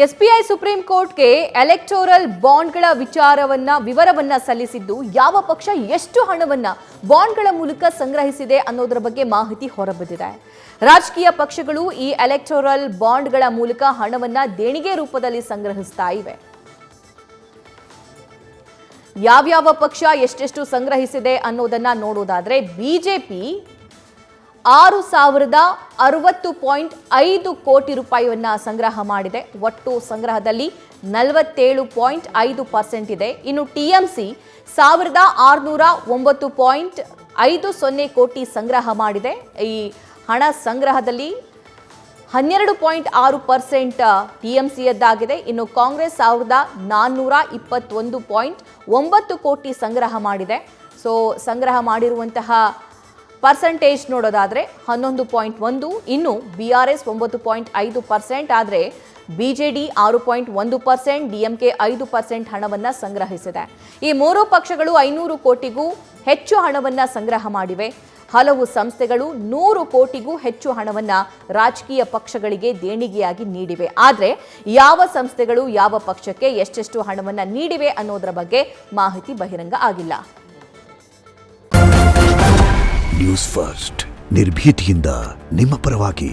SBI supreme ಕೋರ್ಟ್ಗೆ electoral ಬಾಂಡ್ಗಳ ವಿವರವನ್ನ ಸಲ್ಲಿಸಿದ್ದು ಯಾವ ಪಕ್ಷ ಎಷ್ಟು ಹಣವನ್ನ ಬಾಂಡ್ಗಳ ಮೂಲಕ ಸಂಗ್ರಹಿಸಿದೆ ಅನ್ನೋದರ ಬಗ್ಗೆ ಮಾಹಿತಿ ಹೊರಬಿದ್ದಿದೆ. ರಾಜಕೀಯ ಪಕ್ಷಗಳು ಈ ಎಲೆಕ್ಟೋರಲ್ ಬಾಂಡ್ಗಳ ಮೂಲಕ ಹಣವನ್ನ ದೇಣಿಗೆ ರೂಪದಲ್ಲಿ ಸಂಗ್ರಹಿಸ್ತಾ ಇವೆ. ಯಾವ್ಯಾವ ಪಕ್ಷ ಎಷ್ಟೆಷ್ಟು ಸಂಗ್ರಹಿಸಿದೆ ಅನ್ನೋದನ್ನ ನೋಡೋದಾದ್ರೆ ಬಿಜೆಪಿ 6,060.5 ಕೋಟಿ ರೂಪಾಯಿಯನ್ನ ಸಂಗ್ರಹ ಮಾಡಿದೆ. ಒಟ್ಟು ಸಂಗ್ರಹದಲ್ಲಿ 47.5% ಇದೆ. ಇನ್ನು ಟಿಎಂಸಿ 1,609.50 ಕೋಟಿ ಸಂಗ್ರಹ ಮಾಡಿದೆ. ಈ ಹಣ ಸಂಗ್ರಹದಲ್ಲಿ 12.6% ಟಿಎಂಸಿಯದ್ದಾಗಿದೆ. ಇನ್ನು ಕಾಂಗ್ರೆಸ್ 1,421.9 ಕೋಟಿ ಸಂಗ್ರಹ ಮಾಡಿದೆ. ಸೊ ಸಂಗ್ರಹ ಮಾಡಿರುವಂತಹ ಪರ್ಸೆಂಟೇಜ್ ನೋಡೋದಾದ್ರೆ 11.1, ಇನ್ನು ಬಿಆರ್ಎಸ್ 9.5% ಆದರೆ ಬಿಜೆಡಿ 6.1%, ಡಿಎಂಕೆ 5% ಹಣವನ್ನ ಸಂಗ್ರಹಿಸಿದೆ. ಈ ಮೂರು ಪಕ್ಷಗಳು 500 ಕೋಟಿಗೂ ಹೆಚ್ಚು ಹಣವನ್ನ ಸಂಗ್ರಹ ಮಾಡಿವೆ. ಹಲವು ಸಂಸ್ಥೆಗಳು 100 ಕೋಟಿಗೂ ಹೆಚ್ಚು ಹಣವನ್ನ ರಾಜಕೀಯ ಪಕ್ಷಗಳಿಗೆ ದೇಣಿಗೆಯಾಗಿ ನೀಡಿವೆ. ಆದರೆ ಯಾವ ಸಂಸ್ಥೆಗಳು ಯಾವ ಪಕ್ಷಕ್ಕೆ ಎಷ್ಟೆಷ್ಟು ಹಣವನ್ನ ನೀಡಿವೆ ಅನ್ನೋದರ ಬಗ್ಗೆ ಮಾಹಿತಿ ಬಹಿರಂಗ ಆಗಿಲ್ಲ. ನ್ಯೂಸ್ ಫಸ್ಟ್ ನಿರ್ಭೀತಿಯಿಂದ ನಿಮ್ಮ ಪರವಾಗಿ.